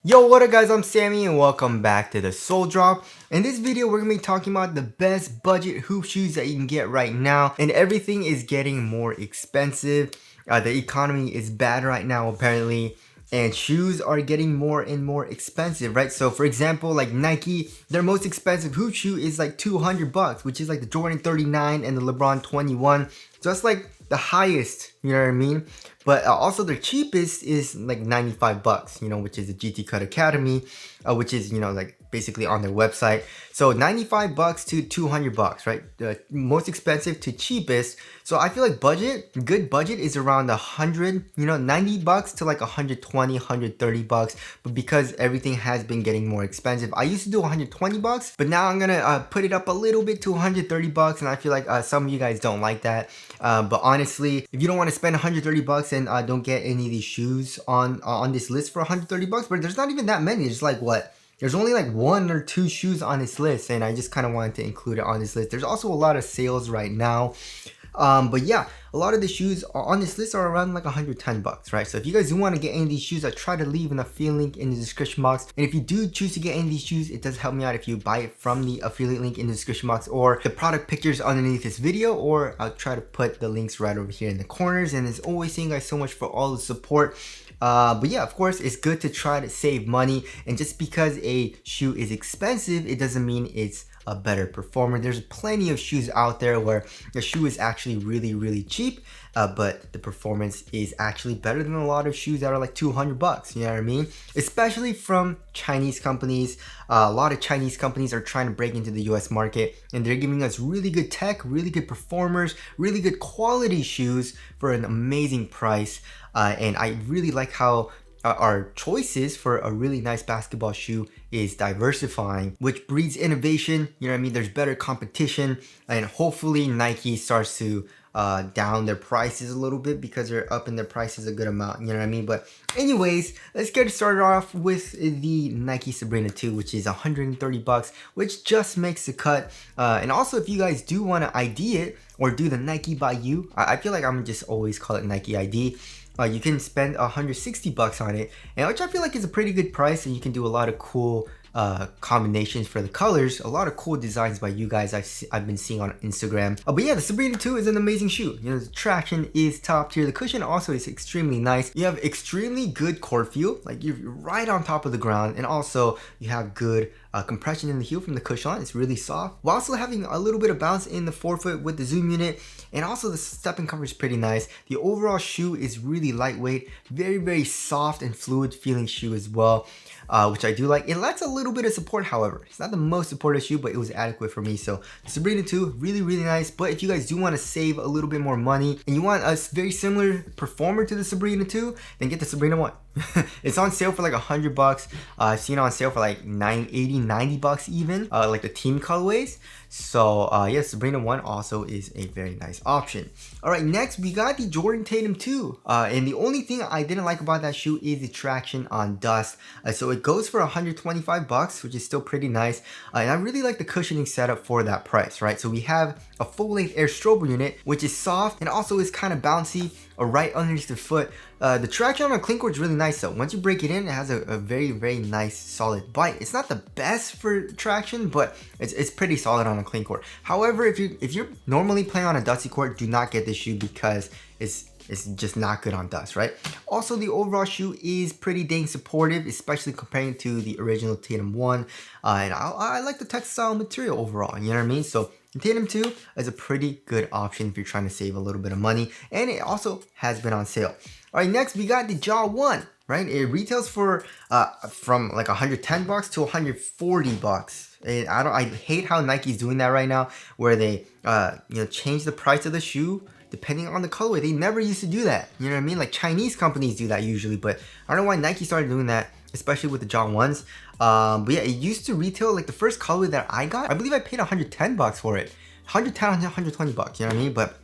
Yo, what up guys, I'm Sammy and welcome back to the Soul Drop. In this video, we're going to be talking about the best budget hoop shoes that you can get right now. And everything is getting more expensive. The economy is bad right now apparently. And shoes are getting more and more expensive, right? So for example, like Nike, their most expensive hoop shoe is like 200 bucks, which is like the Jordan 39 and the LeBron 21. So that's like the highest, you know what I mean? But also their cheapest is like 95 bucks, you know, which is the GT Cut Academy, which is, you know, like basically on their website. So 95 bucks to 200 bucks, right? The most expensive to cheapest. So I feel like good budget is around 100, you know, 90 bucks to like 120, 130 bucks. But because everything has been getting more expensive, I used to do 120 bucks, but now I'm gonna put it up a little bit to 130 bucks. And I feel like some of you guys don't like that. But honestly, if you don't want to spend 130 bucks and don't get any of these shoes on this list for 130 bucks, but there's not even that many. There's like what? There's only like 1 or 2 shoes on this list, and I just kind of wanted to include it on this list. There's also a lot of sales right now. But yeah, a lot of the shoes on this list are around like 110 bucks, right? So if you guys do want to get any of these shoes, I try to leave an affiliate link in the description box. And if you do choose to get any of these shoes, it does help me out if you buy it from the affiliate link in the description box or the product pictures underneath this video, or I'll try to put the links right over here in the corners. And as always, thank you guys so much for all the support. But yeah, of course, it's good to try to save money. And just because a shoe is expensive, it doesn't mean it's a better performer. There's plenty of shoes out there where the shoe is actually really cheap, but the performance is actually better than a lot of shoes that are like 200 bucks, you know what I mean? Especially from Chinese companies. A lot of Chinese companies are trying to break into the US market, and they're giving us really good tech, really good performers, really good quality shoes for an amazing price. And I really like how our choices for a really nice basketball shoe is diversifying, which breeds innovation. You know what I mean? There's better competition, and hopefully Nike starts to down their prices a little bit because they're upping their prices a good amount, you know what I mean? But anyways, let's get started off with the Nike Sabrina 2, which is 130 bucks, which just makes the cut. And also, if you guys do want to ID it or do the Nike by you, I feel like I'm just always call it Nike ID. You can spend 160 bucks on it, and which I feel like is a pretty good price, and you can do a lot of cool combinations for the colors, a lot of cool designs by you guys I've been seeing on Instagram. But yeah, the Sabrina 2 is an amazing shoe. You know, the traction is top tier. The cushion also is extremely nice. You have extremely good court feel, like you're right on top of the ground, and also you have good compression in the heel from the cushion. It's really soft, while also having a little bit of bounce in the forefoot with the zoom unit, and also the stepping cover is pretty nice. The overall shoe is really lightweight, very soft and fluid feeling shoe as well, which I do like. It lacks a little bit of support, however. It's not the most supportive shoe, but it was adequate for me. So the Sabrina 2, really nice. But if you guys do want to save a little bit more money and you want a very similar performer to the Sabrina 2, then get the Sabrina 1. It's on sale for like 100 bucks. I've seen it on sale for like 80, 90 bucks even, like the team colorways. So yeah, Sabrina 1 also is a very nice option. All right, next we got the Jordan Tatum 2. And the only thing I didn't like about that shoe is the traction on dust. So it goes for 125 bucks, which is still pretty nice. And I really like the cushioning setup for that price, right? So we have a full-length air strobe unit, which is soft and also is kind of bouncy, right underneath the foot. The traction on a clean core is really nice though. Once you break it in, it has a very nice solid bite. It's not the best for traction, but it's pretty solid on a clean court. However, if you're normally playing on a dusty court, do not get this shoe because it's just not good on dust, right? Also, the overall shoe is pretty dang supportive, especially comparing to the original Tatum 1. And I like the textile material overall, you know what I mean? So Tatum 2 is a pretty good option if you're trying to save a little bit of money, and it also has been on sale. All right, next we got the Jaw 1, right? It retails for from like 110 bucks to 140 bucks. And I hate how Nike's doing that right now, where they change the price of the shoe depending on the colorway. They never used to do that. You know what I mean? Like Chinese companies do that usually, but I don't know why Nike started doing that, especially with the Jaw 1s. But yeah, it used to retail, like the first colorway that I got, I believe I paid 110 bucks for it. 110, 120 bucks, you know what I mean? But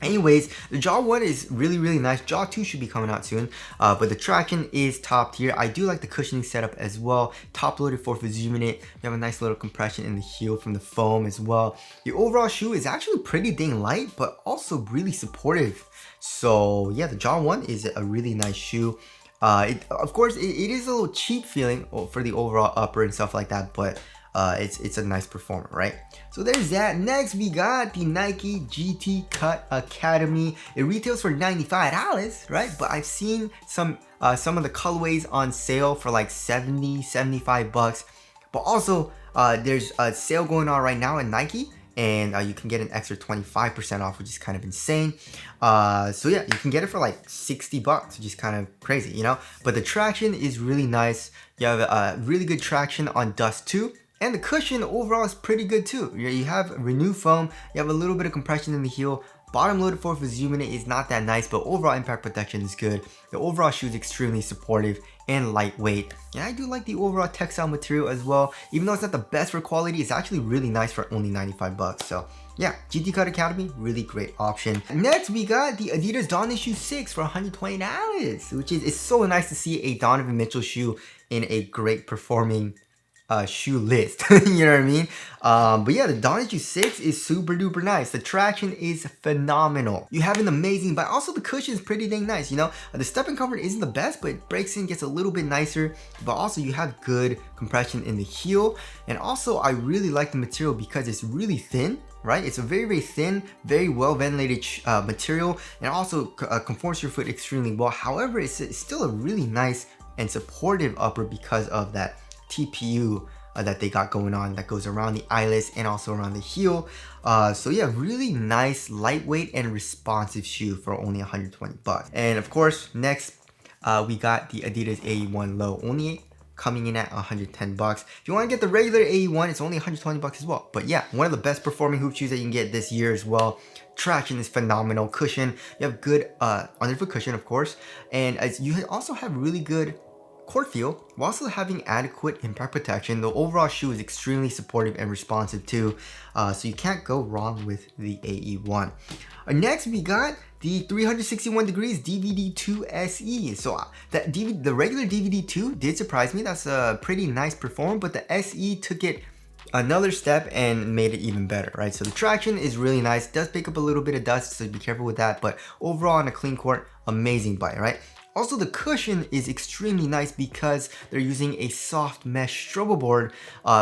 anyways, the Jaw 1 is really nice. Jaw 2 should be coming out soon, but the traction is top tier. I do like the cushioning setup as well. Top loaded forefoot zoom unit. You have a nice little compression in the heel from the foam as well. The overall shoe is actually pretty dang light, but also really supportive. So yeah, the Jaw 1 is a really nice shoe. Of course, it is a little cheap feeling for the overall upper and stuff like that, but it's a nice performer, right? So there's that. Next, we got the Nike GT Cut Academy. It retails for $95, right? But I've seen some of the colorways on sale for like 70, 75 bucks. But also, there's a sale going on right now in Nike, and you can get an extra 25% off, which is kind of insane. So yeah, you can get it for like 60 bucks, which is kind of crazy, you know? But the traction is really nice. You have really good traction on dust too. And the cushion overall is pretty good too. You have Renew foam, you have a little bit of compression in the heel. Bottom loaded force with zoom in it is not that nice, but overall impact protection is good. The overall shoe is extremely supportive and lightweight. And I do like the overall textile material as well. Even though it's not the best for quality, it's actually really nice for only 95 bucks. So yeah, GT Cut Academy, really great option. Next, we got the Adidas Donovan shoe 6 for $120, which is, it's so nice to see a Donovan Mitchell shoe in a great performing shoe list. You know what I mean? But yeah, the Donovan shoe 6 is super duper nice. The traction is phenomenal. You have an amazing bite. Also, the cushion is pretty dang nice, you know? The stepping comfort isn't the best, but it breaks in, gets a little bit nicer. But also, you have good compression in the heel. And also, I really like the material because it's really thin, right? It's a very, very thin, very well ventilated material, and also conforms to your foot extremely well. However, it's still a really nice and supportive upper because of that TPU that they got going on that goes around the eyelets and also around the heel. So yeah, really nice, lightweight and responsive shoe for only 120 bucks. And of course, next we got the Adidas AE1 Low, only coming in at 110 bucks. If you want to get the regular AE1, it's only 120 bucks as well. But yeah, one of the best performing hoop shoes that you can get this year as well. Traction is phenomenal. Cushion, you have good underfoot cushion, of course, and you also have really good court feel while also having adequate impact protection. The overall shoe is extremely supportive and responsive too, so you can't go wrong with the AE1. Next, we got the 361 degrees DVD2 SE. So the regular DVD2 did surprise me. That's a pretty nice performance, but the SE took it another step and made it even better, right? So the traction is really nice. It does pick up a little bit of dust, so be careful with that, but overall on a clean court, amazing bite, right? Also, the cushion is extremely nice because they're using a soft mesh strobo board,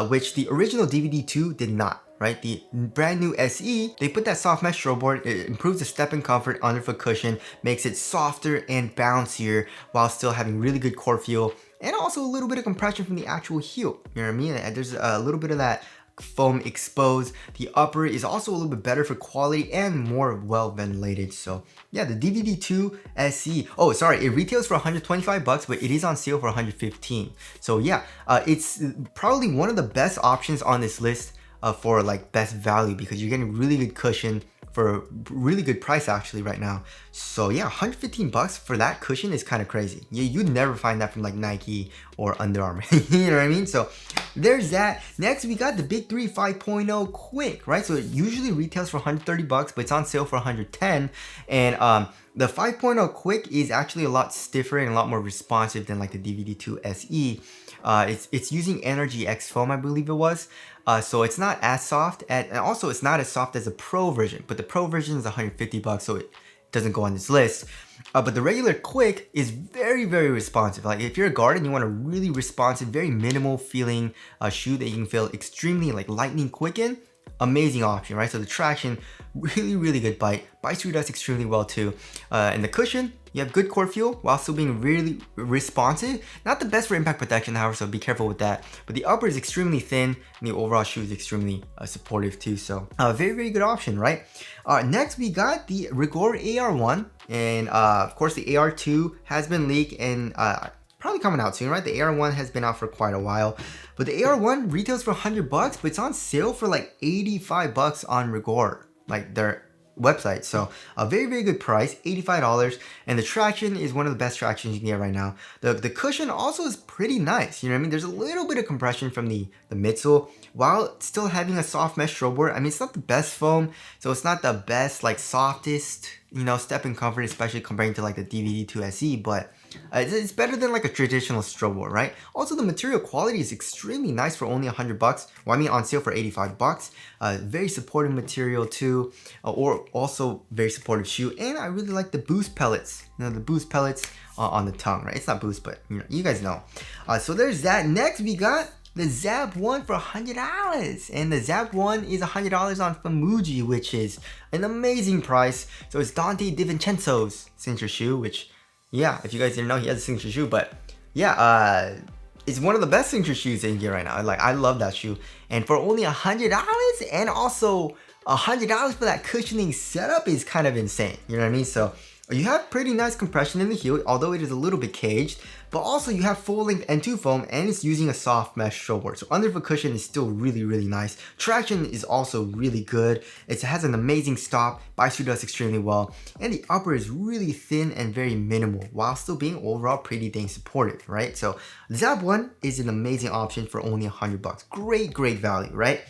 which the original DVD2 did not, right? The brand new SE, they put that soft mesh strobo board. It improves the step-in comfort underfoot cushion, makes it softer and bouncier while still having really good core feel, and also a little bit of compression from the actual heel. You know what I mean? And there's a little bit of that foam exposed. The upper is also a little bit better for quality and more well ventilated. So yeah, the DVD2 SE, oh sorry, it retails for 125 bucks, but it is on sale for 115. So yeah, it's probably one of the best options on this list for like best value, because you're getting really good cushion for a really good price actually right now. So yeah, 115 bucks for that cushion is kind of crazy. You'd never find that from like Nike or Under Armour. You know what I mean? So there's that. Next, we got the Big 3 5.0 Quick, right? So it usually retails for 130 bucks, but it's on sale for 110. And the 5.0 Quick is actually a lot stiffer and a lot more responsive than like the DVD2 SE. It's using Energy X foam, I believe it was. So it's not as soft, and also it's not as soft as the Pro version, but the Pro version is 150 bucks, so it doesn't go on this list. But the regular Quick is very, very responsive. Like if you're a guard and you want a really responsive, very minimal feeling shoe that you can feel extremely like lightning quick in, amazing option, right? So the traction, really, really good bite. Bites through dust extremely well too. And the cushion, you have good core feel while still being really responsive. Not the best for impact protection, however, so be careful with that. But the upper is extremely thin, and the overall shoe is extremely supportive too. So very, very good option, right? Next, we got the Rigorer AR1. And of course, the AR2 has been leaked and probably coming out soon, right? The AR1 has been out for quite a while, but the AR1 retails for 100 bucks, but it's on sale for like 85 bucks on Rigorer, like their website. So a very, very good price, $85. And the traction is one of the best tractions you can get right now. The cushion also is pretty nice. You know what I mean? There's a little bit of compression from the midsole while still having a soft mesh strobe board. I mean, it's not the best foam, so it's not the best, like softest, you know, step-in comfort, especially comparing to like the DVD2 SE, but it's better than like a traditional strobe board, right? Also, the material quality is extremely nice for only 100 bucks. Well, I mean, on sale for 85 bucks. Very supportive material too, or also very supportive shoe. And I really like the boost pellets. You know, the boost pellets on the tongue, right? It's not boost, but you guys know. So there's that. Next, we got the Zap 1 for $100. And the Zap 1 is $100 on Famuji, which is an amazing price. So it's Dante DiVincenzo's signature shoe, which, yeah, if you guys didn't know, he has a signature shoe. But yeah, it's one of the best signature shoes that you can get right now. Like, I love that shoe. And for only $100, and also $100 for that cushioning setup is kind of insane. You know what I mean? So you have pretty nice compression in the heel, although it is a little bit caged, but also you have full length N2 foam and it's using a soft mesh showboard. So underfoot cushion is still really, really nice. Traction is also really good. It has an amazing stop, bikes through dust extremely well, and the upper is really thin and very minimal while still being overall pretty dang supportive, right? So the Zap 1 is an amazing option for only $100. Great, great value, right?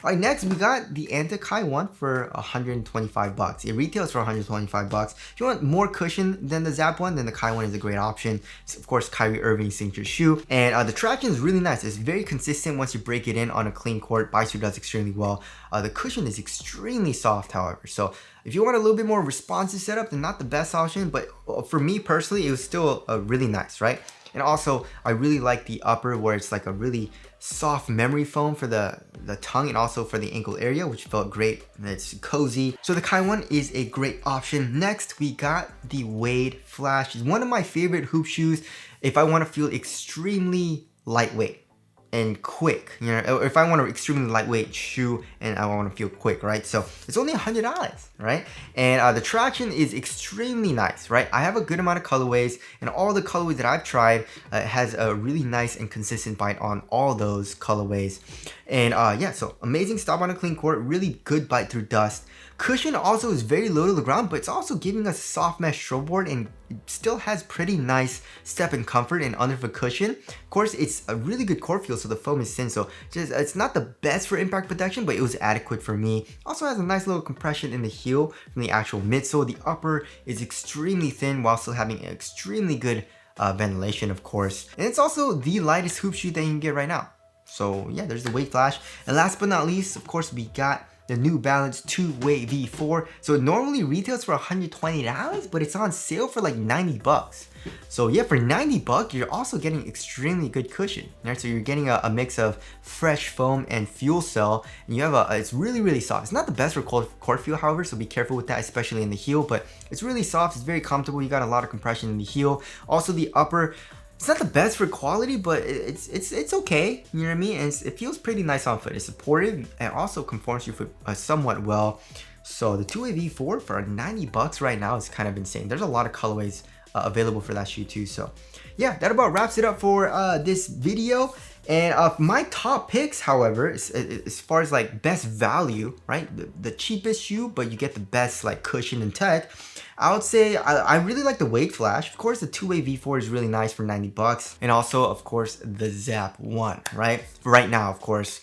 All right, next we got the Anti-Kai 1 for $125. It retails for $125. If you want more cushion than the Zap 1, then the Kai 1 is a great option. It's, of course, Kyrie Irving's signature shoe, and the traction is really nice. It's very consistent once you break it in on a clean court. Bikes through dust extremely well. The cushion is extremely soft, however. So if you want a little bit more responsive setup, then not the best option, but for me personally, it was still really nice, right? And also, I really like the upper where it's like a really soft memory foam for the tongue and also for the ankle area, which felt great. It's cozy. So the Kai 1 is a great option. Next, we got the Wade Flash. It's one of my favorite hoop shoes if I want to feel extremely lightweight and quick, you know, or if I want an extremely lightweight shoe and I want to feel quick, right? So it's only $100, right? And the traction is extremely nice, right? I have a good amount of colorways, and all the colorways that I've tried has a really nice and consistent bite on all those colorways. And yeah, so amazing stop on a clean court, really good bite through dust. Cushion also is very low to the ground, but it's also giving us a soft mesh showboard and it still has pretty nice step and comfort and underfoot cushion. Of course, it's a really good core feel, so the foam is thin, so just it's not the best for impact protection, but it was adequate for me. Also has a nice little compression in the heel from the actual midsole. The upper is extremely thin while still having extremely good ventilation, of course. And it's also the lightest hoop shoe that you can get right now. So yeah, there's the Wade Flash. And last but not least, of course, we got the New Balance two-way V4. So it normally retails for $120, but it's on sale for like $90. So yeah, for $90, you're also getting extremely good cushion, right? So you're getting a mix of fresh foam and fuel cell, and you have it's really, really soft. It's not the best for court feel, however, so be careful with that, especially in the heel, but it's really soft, it's very comfortable. You got a lot of compression in the heel. Also the upper, it's not the best for quality, but it's okay, you know what I mean? And it feels pretty nice on foot. It's supportive and also conforms to your foot somewhat well. So the two-way V4 for $90 right now is kind of insane. There's a lot of colorways available for that shoe too. So yeah, that about wraps it up for this video. And my top picks, however, as far as like best value, right? The cheapest shoe, but you get the best like cushion and tech. I would say I really like the Wade Flash. Of course, the two-way V4 is really nice for $90. And also, of course, the Zap 1, right? Right now, of course,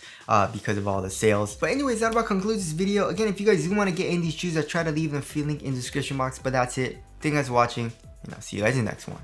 because of all the sales. But anyways, that about concludes this video. Again, if you guys do want to get in these shoes, I try to leave them link in the description box. But that's it. Thank you guys for watching, and I'll see you guys in the next one.